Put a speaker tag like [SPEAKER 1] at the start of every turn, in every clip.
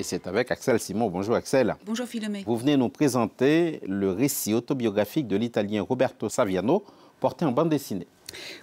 [SPEAKER 1] Et c'est avec Axel Simon. Bonjour Axel.
[SPEAKER 2] Bonjour Philomé.
[SPEAKER 1] Vous venez nous présenter le récit autobiographique de l'Italien Roberto Saviano, porté en bande dessinée.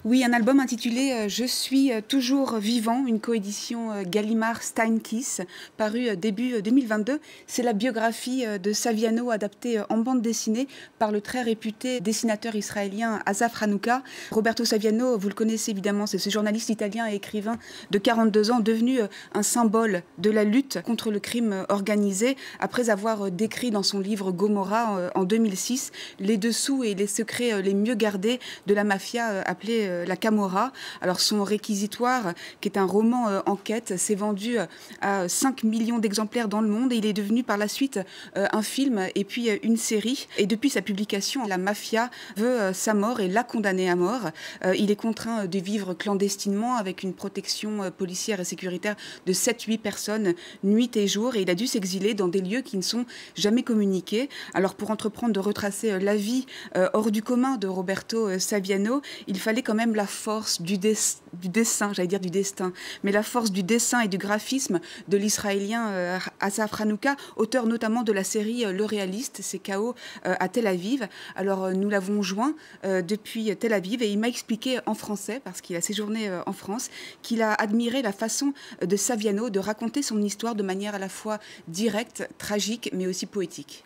[SPEAKER 2] Oui, un album intitulé Je suis toujours vivant, une coédition Gallimard-Steinkiss, paru début 2022. C'est la biographie de Saviano adaptée en bande dessinée par le très réputé dessinateur israélien Asaf Hanouka. Roberto Saviano, vous le connaissez évidemment, c'est ce journaliste italien et écrivain de 42 ans devenu un symbole de la lutte contre le crime organisé après avoir décrit dans son livre Gomorra en 2006 les dessous et les secrets les mieux gardés de la mafia appelée la Camorra. Alors son réquisitoire, qui est un roman enquête, s'est vendu à 5 millions d'exemplaires dans le monde et il est devenu par la suite un film et puis une série. Et depuis sa publication, la mafia veut sa mort et l'a condamné à mort. Il est contraint de vivre clandestinement avec une protection policière et sécuritaire de 7-8 personnes nuit et jour et il a dû s'exiler dans des lieux qui ne sont jamais communiqués. Alors pour entreprendre de retracer la vie hors du commun de Roberto Saviano, il fallait quand même la force du dessin, j'allais dire du destin, mais la force du dessin et du graphisme de l'israélien Asaf Hanouka, auteur notamment de la série Le Réaliste, c'est KO à Tel Aviv. Alors nous l'avons joint depuis Tel Aviv et il m'a expliqué en français, parce qu'il a séjourné en France, qu'il a admiré la façon de Saviano de raconter son histoire de manière à la fois directe, tragique, mais aussi poétique.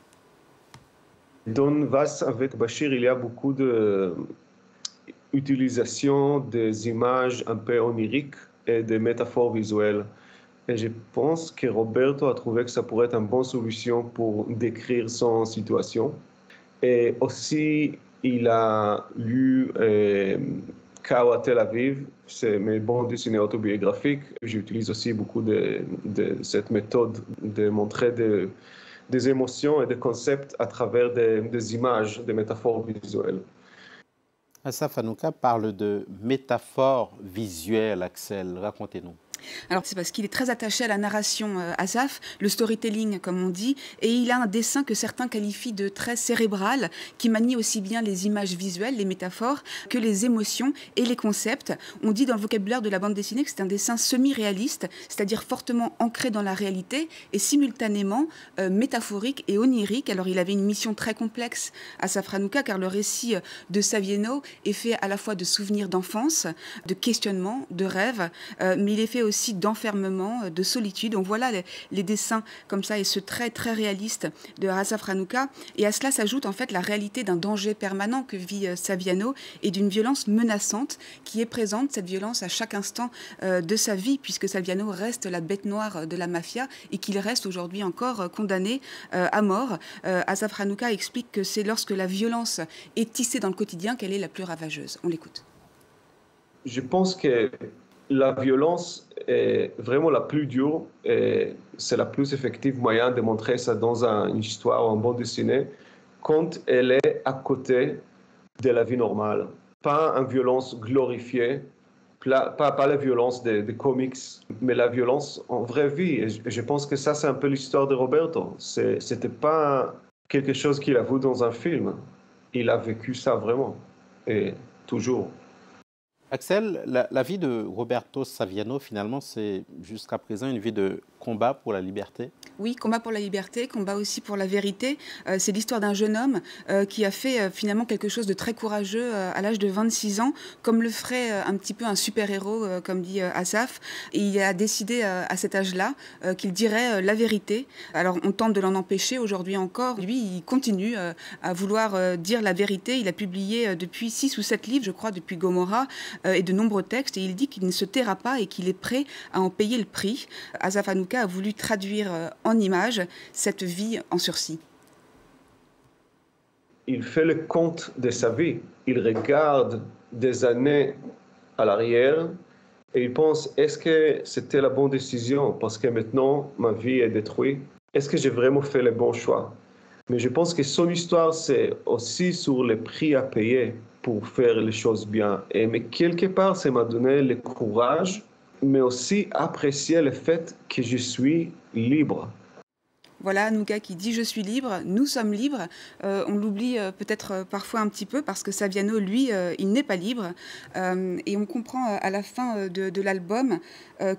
[SPEAKER 3] Dans Vas avec Bachir, il y a beaucoup d'utilisation des images un peu oniriques et des métaphores visuelles. Et je pense que Roberto a trouvé que ça pourrait être une bonne solution pour décrire son situation. Et aussi, il a lu Kao à Tel Aviv, c'est mes bandes dessinées autobiographiques. J'utilise aussi beaucoup de cette méthode de montrer des émotions et des concepts à travers des images, des métaphores visuelles.
[SPEAKER 1] Asaf Hanouka parle de métaphores visuelles, Axel. Racontez-nous.
[SPEAKER 2] Alors c'est parce qu'il est très attaché à la narration, Asaf, le storytelling comme on dit, et il a un dessin que certains qualifient de très cérébral, qui manie aussi bien les images visuelles, les métaphores, que les émotions et les concepts. On dit dans le vocabulaire de la bande dessinée que c'est un dessin semi-réaliste, c'est-à-dire fortement ancré dans la réalité et simultanément métaphorique et onirique. Alors il avait une mission très complexe, Asaf Hanouka, car le récit de Saviano est fait à la fois de souvenirs d'enfance, de questionnements, de rêves, mais il est fait aussi d'enfermement, de solitude. Donc voilà les dessins comme ça et ce trait très réaliste de Asaf Hanouka. Et à cela s'ajoute en fait la réalité d'un danger permanent que vit Saviano et d'une violence menaçante qui est présente, cette violence à chaque instant de sa vie, puisque Saviano reste la bête noire de la mafia et qu'il reste aujourd'hui encore condamné à mort. Asaf Hanouka explique que c'est lorsque la violence est tissée dans le quotidien qu'elle est la plus ravageuse. On l'écoute.
[SPEAKER 3] Je pense que la violence est vraiment la plus dure et c'est la plus effective moyen de montrer ça dans une histoire ou en bande dessinée quand elle est à côté de la vie normale. Pas une violence glorifiée, pas la violence des comics, mais la violence en vraie vie. Et je pense que ça, c'est un peu l'histoire de Roberto. C'était pas quelque chose qu'il a vu dans un film. Il a vécu ça vraiment, et toujours.
[SPEAKER 1] Axel, la vie de Roberto Saviano, finalement, c'est jusqu'à présent une vie de combat pour la liberté.
[SPEAKER 2] Oui, combat pour la liberté, combat aussi pour la vérité. C'est l'histoire d'un jeune homme qui a fait finalement quelque chose de très courageux à l'âge de 26 ans, comme le ferait un petit peu un super-héros, comme dit Asaf. Et il a décidé à cet âge-là qu'il dirait la vérité. Alors on tente de l'en empêcher aujourd'hui encore. Lui, il continue à vouloir dire la vérité. Il a publié depuis 6 ou 7 livres, je crois, depuis Gomorra, et de nombreux textes. Et il dit qu'il ne se taira pas et qu'il est prêt à en payer le prix. Asaf Hanouka a voulu traduire en images cette vie en sursis.
[SPEAKER 3] Il fait le compte de sa vie. Il regarde des années à l'arrière et il pense, est-ce que c'était la bonne décision parce que maintenant ma vie est détruite? Est-ce que j'ai vraiment fait le bon choix? Mais je pense que son histoire, c'est aussi sur les prix à payer pour faire les choses bien. Mais quelque part, ça m'a donné le courage, mais aussi apprécier le fait que je suis libre.
[SPEAKER 2] Voilà, Nouka qui dit « Je suis libre, nous sommes libres ». On l'oublie peut-être parfois un petit peu parce que Saviano, lui, il n'est pas libre. Et on comprend à la fin de l'album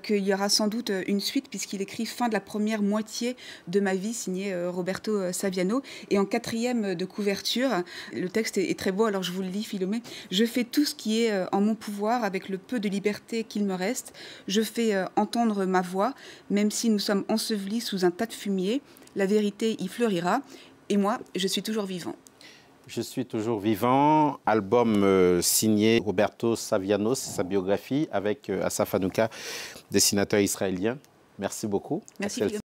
[SPEAKER 2] qu'il y aura sans doute une suite puisqu'il écrit « Fin de la première moitié de ma vie » signé Roberto Saviano. Et en 4e de couverture, le texte est très beau, alors je vous le lis, Philomé. « Je fais tout ce qui est en mon pouvoir avec le peu de liberté qu'il me reste. Je fais entendre ma voix, même si nous sommes ensevelis sous un tas de fumier. La vérité y fleurira. Et moi, je suis toujours vivant. »
[SPEAKER 1] Je suis toujours vivant, album signé Roberto Saviano, c'est sa biographie, avec Assaf Hanouka, dessinateur israélien. Merci beaucoup.
[SPEAKER 2] Merci.